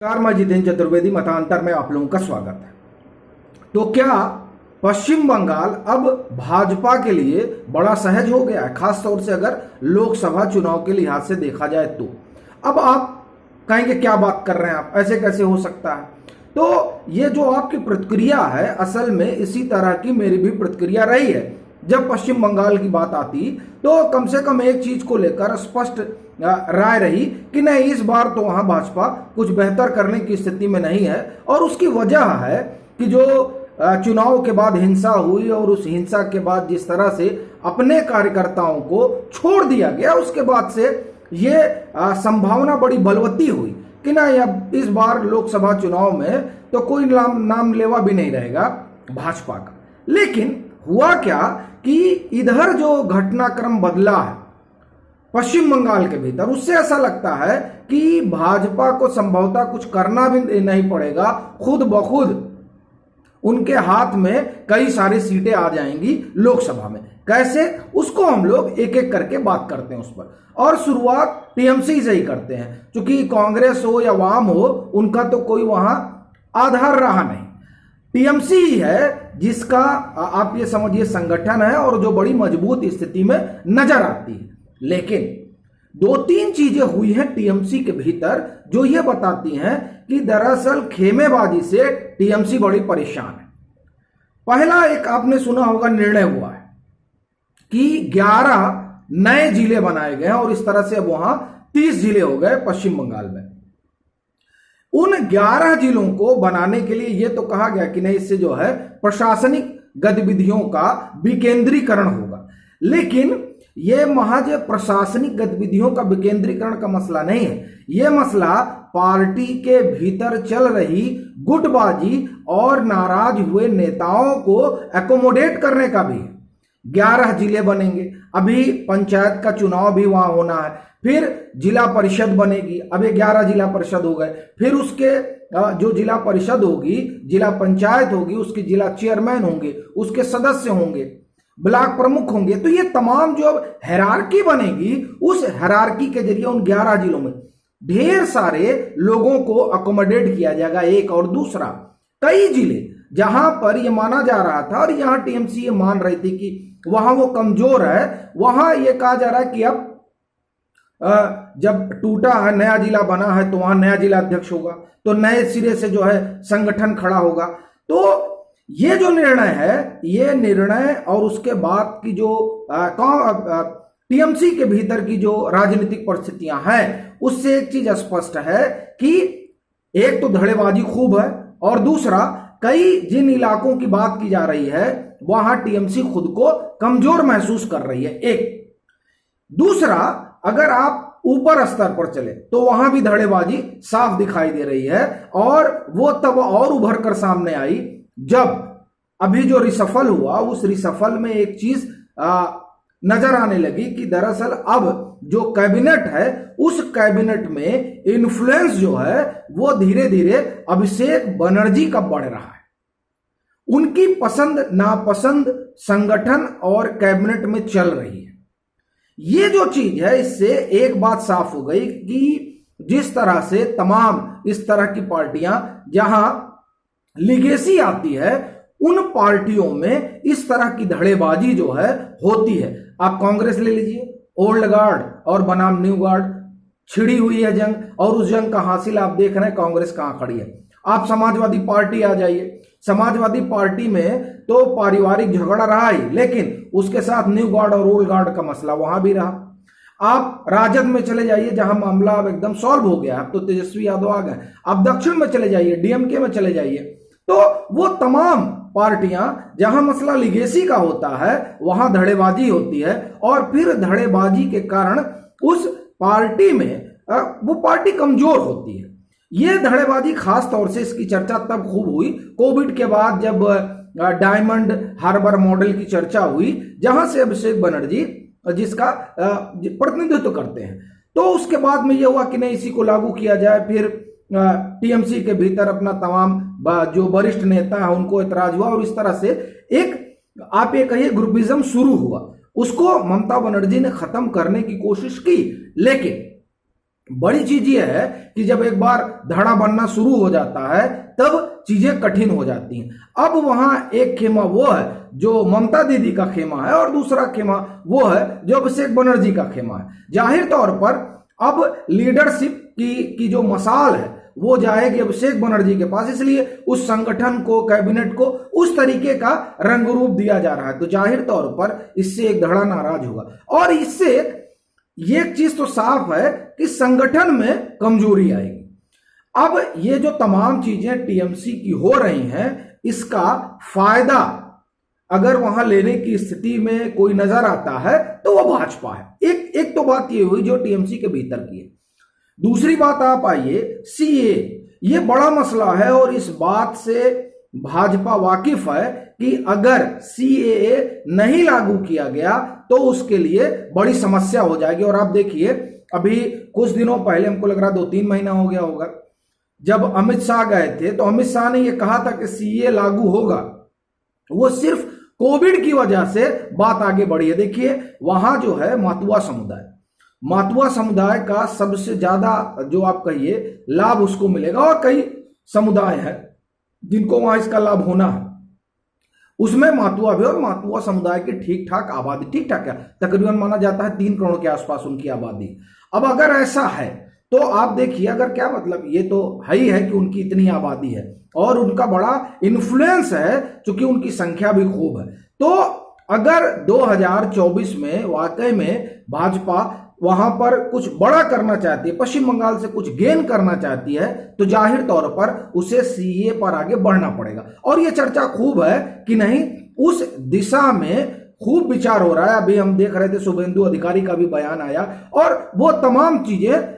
नमस्कार, मैं जितेंद्र चतुर्वेदी। मतांतर में आप लोगों का स्वागत है। तो क्या पश्चिम बंगाल अब भाजपा के लिए बड़ा सहज हो गया है, खासतौर से अगर लोकसभा चुनाव के लिहाज से देखा जाए तो? अब आप कहेंगे क्या बात कर रहे हैं आप, ऐसे कैसे हो सकता है? तो ये जो आपकी प्रतिक्रिया है, असल में इसी तरह की मेरी भी प्रतिक्रिया रही है। जब पश्चिम बंगाल की बात आती तो कम से कम एक चीज को लेकर स्पष्ट राय रही कि नहीं, इस बार तो वहां भाजपा कुछ बेहतर करने की स्थिति में नहीं है। और उसकी वजह है कि जो चुनाव के बाद हिंसा हुई और उस हिंसा के बाद जिस तरह से अपने कार्यकर्ताओं को छोड़ दिया गया, उसके बाद से ये संभावना बड़ी बलवती हुई कि नहीं, अब इस बार लोकसभा चुनाव में तो कोई नाम लेवा भी नहीं रहेगा भाजपा का। लेकिन हुआ क्या कि इधर जो घटनाक्रम बदला है पश्चिम बंगाल के भीतर, उससे ऐसा लगता है कि भाजपा को संभवतः कुछ करना भी नहीं पड़ेगा, खुद ब खुद उनके हाथ में कई सारी सीटें आ जाएंगी लोकसभा में। कैसे, उसको हम लोग एक एक करके बात करते हैं उस पर। और शुरुआत टीएमसी से ही करते हैं, क्योंकि कांग्रेस हो या वाम हो, उनका तो कोई वहां आधार रहा नहीं। टीएमसी ही है जिसका आप ये समझिए संगठन है और जो बड़ी मजबूत स्थिति में नजर आती है। लेकिन दो तीन चीजें हुई हैं टीएमसी के भीतर जो ये बताती हैं कि दरअसल खेमेबाजी से टीएमसी बड़ी परेशान है। पहला, एक आपने सुना होगा, निर्णय हुआ है कि 11 नए जिले बनाए गए हैं और इस तरह से अब वहां 30 जिले हो गए पश्चिम बंगाल में। उन 11 जिलों को बनाने के लिए यह तो कहा गया कि नहीं, इससे जो है प्रशासनिक गतिविधियों का विकेंद्रीकरण होगा। लेकिन यह महज प्रशासनिक गतिविधियों का विकेंद्रीकरण का मसला नहीं है, यह मसला पार्टी के भीतर चल रही गुटबाजी और नाराज हुए नेताओं को एकोमोडेट करने का भी है। 11 जिले बनेंगे, अभी पंचायत का चुनाव भी वहां होना है, फिर जिला परिषद बनेगी, अभी 11 जिला परिषद हो गए, फिर उसके जो जिला परिषद होगी, जिला पंचायत होगी, उसके जिला चेयरमैन होंगे, उसके सदस्य होंगे, ब्लॉक प्रमुख होंगे। तो ये तमाम जो हायरार्की बनेगी, उस हायरार्की के जरिए उन 11 जिलों में ढेर सारे लोगों को अकोमोडेट किया जाएगा। एक और दूसरा, कई जिले जहां पर यह माना जा रहा था और यहां टीएमसी ये मान रही थी कि वहां वो कमजोर है, वहां यह कहा जा रहा है कि अब जब टूटा है, नया जिला बना है, तो वहां नया जिला अध्यक्ष होगा, तो नए सिरे से जो है संगठन खड़ा होगा। तो ये जो निर्णय है, ये निर्णय और उसके बाद की जो टीएमसी के भीतर की जो राजनीतिक परिस्थितियां हैं, उससे एक चीज स्पष्ट है कि एक तो धड़ेबाजी खूब है और दूसरा, कई जिन इलाकों की बात की जा रही है वहां टीएमसी खुद को कमजोर महसूस कर रही है। एक दूसरा, अगर आप ऊपर स्तर पर चले तो वहां भी धड़ेबाजी साफ दिखाई दे रही है और वो तब और उभर कर सामने आई जब अभी जो रिसफल हुआ, उस रिसफल में एक चीज नजर आने लगी कि दरअसल अब जो कैबिनेट है, उस कैबिनेट में इन्फ्लुएंस जो है वो धीरे धीरे अभिषेक बनर्जी का बढ़ रहा है। उनकी पसंद नापसंद संगठन और कैबिनेट में चल रही है। ये जो चीज है, इससे एक बात साफ हो गई कि जिस तरह से तमाम इस तरह की पार्टियां जहां लिगेसी आती है, उन पार्टियों में इस तरह की धड़ेबाजी जो है होती है। आप कांग्रेस ले लीजिए, ओल्ड गार्ड और बनाम न्यू गार्ड, छिड़ी हुई है जंग, और उस जंग का हासिल आप देख रहे हैं कांग्रेस कहां खड़ी है। आप समाजवादी पार्टी आ जाइए, समाजवादी पार्टी में तो पारिवारिक झगड़ा रहा ही, लेकिन उसके साथ न्यू गार्ड और ओल्ड गार्ड का मसला वहां भी रहा। आप राजद में चले जाइए, जहां मामला अब एकदम सॉल्व हो गया, अब तो तेजस्वी यादव आ गए। आप दक्षिण में चले जाइए, डीएमके में चले जाइए, तो वो तमाम पार्टियां जहां मसला लिगेसी का होता है वहां धड़ेबाजी होती है, और फिर धड़ेबाजी के कारण उस पार्टी में वो पार्टी कमजोर होती है। ये धड़ेबाजी खास तौर से इसकी चर्चा तब खूब हुई कोविड के बाद, जब डायमंड हार्बर मॉडल की चर्चा हुई, जहां से अभिषेक बनर्जी जिसका प्रतिनिधित्व करते हैं, तो उसके बाद में यह हुआ कि नहीं, इसी को लागू किया जाए। फिर टीएमसी के भीतर अपना तमाम जो वरिष्ठ नेता है उनको ऐतराज हुआ, और इस तरह से एक आप ये कहिए ग्रुपिज्म शुरू हुआ। उसको ममता बनर्जी ने खत्म करने की कोशिश की, लेकिन बड़ी चीज ये है कि जब एक बार धड़ा बनना शुरू हो जाता है तब चीजें कठिन हो जाती हैं। अब वहां एक खेमा वो है जो ममता दीदी का खेमा है और दूसरा खेमा वो है जो अभिषेक बनर्जी का खेमा है। जाहिर तौर पर अब लीडरशिप की जो मसाल है वो जाएगी अभिषेक बनर्जी के पास, इसलिए उस संगठन को, कैबिनेट को उस तरीके का रंग रूप दिया जा रहा है। तो जाहिर तौर पर इससे एक धड़ा नाराज होगा और इससे ये एक चीज तो साफ है कि संगठन में कमजोरी आएगी। अब ये जो तमाम चीजें टीएमसी की हो रही हैं, इसका फायदा अगर वहां लेने की स्थिति में कोई नजर आता है तो वो भाजपा है। एक तो बात ये हुई जो टीएमसी के भीतर की है। दूसरी बात आप आइए सीए, ये बड़ा मसला है और इस बात से भाजपा वाकिफ है कि अगर सीएए नहीं लागू किया गया तो उसके लिए बड़ी समस्या हो जाएगी। और आप देखिए अभी कुछ दिनों पहले, हमको लग रहा 2-3 महीना हो गया होगा, जब अमित शाह गए थे तो अमित शाह ने यह कहा था कि सीए लागू होगा। वो सिर्फ कोविड की वजह से बात आगे बढ़ी है। देखिए वहां जो है मातुआ समुदाय का सबसे ज्यादा जो आप कहिए लाभ उसको मिलेगा और कई समुदाय हैं जिनको वहां इसका लाभ होना है, उसमें मातुआ भी। और मातुआ समुदाय की ठीक ठाक आबादी, ठीक ठाक क्या तकरीबन माना जाता है 3 करोड़ के आसपास उनकी आबादी। अब अगर ऐसा है तो आप देखिए, अगर क्या मतलब, ये तो है ही है कि उनकी इतनी आबादी है और उनका बड़ा इन्फ्लुएंस है क्योंकि उनकी संख्या भी खूब है। तो अगर 2024 में वाकई में भाजपा वहां पर कुछ बड़ा करना चाहती है, पश्चिम बंगाल से कुछ गेन करना चाहती है, तो जाहिर तौर पर उसे सीए पर आगे बढ़ना पड़ेगा। और यह चर्चा खूब है कि नहीं, उस दिशा में खूब विचार हो रहा है। अभी हम देख रहे थे शुभेंदु अधिकारी का भी बयान आया और वो तमाम चीजें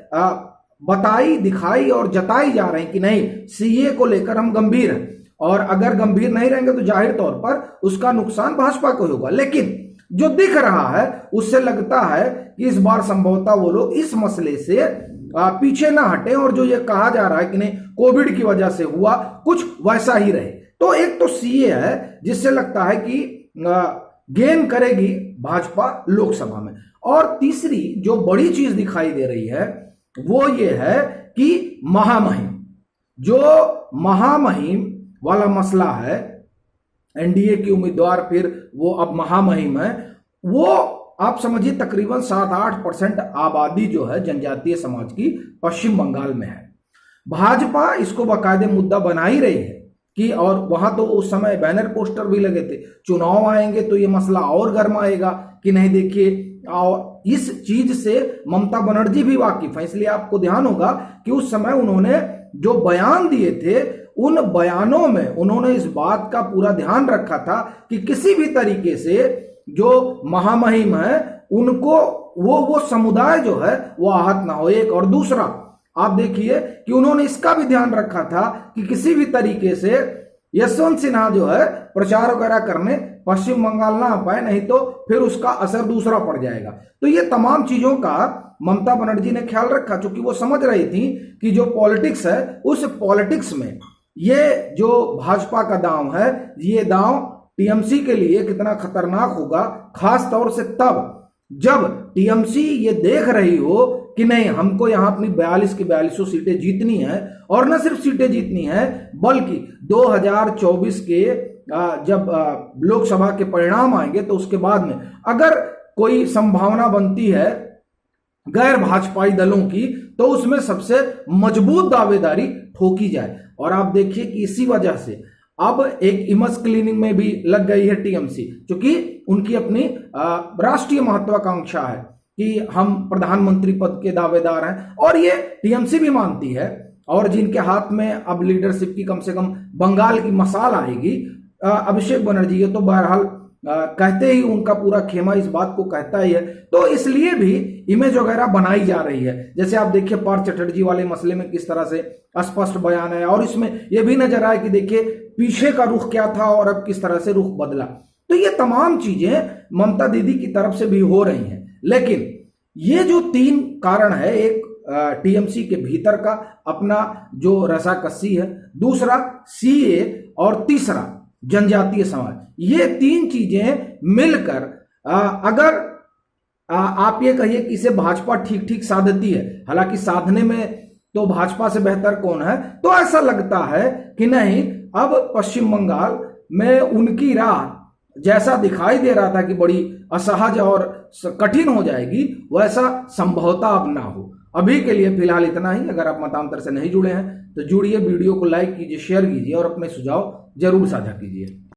बताई, दिखाई और जताई जा रही कि नहीं, सीए को लेकर हम गंभीर हैं और अगर गंभीर नहीं रहेंगे तो जाहिर तौर पर उसका नुकसान भाजपा को होगा। लेकिन जो दिख रहा है उससे लगता है कि इस बार संभवतः वो लोग इस मसले से पीछे ना हटे और जो ये कहा जा रहा है कि नहीं कोविड की वजह से हुआ, कुछ वैसा ही रहे। तो एक तो सीए है जिससे लगता है कि गेन करेगी भाजपा लोकसभा में। और तीसरी जो बड़ी चीज दिखाई दे रही है वो ये है कि महामहिम वाला मसला है। एनडीए की उम्मीदवार फिर वो अब महामहिम है। वो आप समझिए तकरीबन 7-8% आबादी जो है जनजातीय समाज की पश्चिम बंगाल में है। भाजपा इसको बाकायदे मुद्दा बना ही रही है कि, और वहां तो उस समय बैनर पोस्टर भी लगे थे, चुनाव आएंगे तो ये मसला और गर्माएगा कि नहीं। देखिए, और इस चीज से ममता बनर्जी भी वाकिफ है, इसलिए आपको ध्यान होगा कि उस समय उन्होंने जो बयान दिए थे उन बयानों में उन्होंने इस बात का पूरा ध्यान रखा था कि किसी भी तरीके से जो महामहिम है उनको वो समुदाय जो है वो आहत ना हो। एक और दूसरा आप देखिए कि उन्होंने इसका भी ध्यान रखा था कि किसी भी तरीके से यशवंत सिन्हा जो है प्रचार वगैरह करने पश्चिम बंगाल ना आ पाए, नहीं तो फिर उसका असर दूसरा पड़ जाएगा। तो ये तमाम चीजों का ममता बनर्जी ने ख्याल रखा, क्योंकि वो समझ रही थी कि जो पॉलिटिक्स है उस पॉलिटिक्स में ये जो भाजपा का दांव है, ये दांव टीएमसी के लिए कितना खतरनाक होगा, खास तौर से तब जब टीएमसी ये देख रही हो कि नहीं, हमको यहां अपनी 42 की 42 सीटें जीतनी है। और न सिर्फ सीटें जीतनी है बल्कि 2024 के जब लोकसभा के परिणाम आएंगे तो उसके बाद में अगर कोई संभावना बनती है गैर भाजपाई दलों की तो उसमें सबसे मजबूत दावेदारी ठोकी जाए। और आप देखिए कि इसी वजह से अब एक इमेज क्लीनिंग में भी लग गई है टीएमसी, क्योंकि उनकी अपनी राष्ट्रीय महत्वाकांक्षा है कि हम प्रधानमंत्री पद के दावेदार हैं और ये टीएमसी भी मानती है। और जिनके हाथ में अब लीडरशिप की कम से कम बंगाल की मसाल आएगी, अभिषेक बनर्जी, ये तो बहरहाल कहते ही उनका पूरा खेमा इस बात को कहता ही है। तो इसलिए भी इमेज वगैरह बनाई जा रही है। जैसे आप देखिए पार्थ चटर्जी वाले मसले में किस तरह से स्पष्ट बयान है और इसमें यह भी नजर आए कि देखिए पीछे का रुख क्या था और अब किस तरह से रुख बदला। तो ये तमाम चीजें ममता दीदी की तरफ से भी हो रही हैं। लेकिन ये जो 3 कारण है, एक टीएमसी के भीतर का अपना जो रसाकसी है, दूसरा सीए और तीसरा जनजातीय समाज, ये 3 चीजें मिलकर अगर आप ये कहिए कि इसे भाजपा ठीक ठीक साधती है, हालांकि साधने में तो भाजपा से बेहतर कौन है, तो ऐसा लगता है कि नहीं, अब पश्चिम बंगाल में उनकी राह जैसा दिखाई दे रहा था कि बड़ी असहज और कठिन हो जाएगी, वैसा संभवतः अब ना हो। अभी के लिए फिलहाल इतना ही। अगर आप मतांतर से नहीं जुड़े हैं तो जुड़िए, वीडियो को लाइक कीजिए, शेयर कीजिए और अपने सुझाव जरूर साझा कीजिए।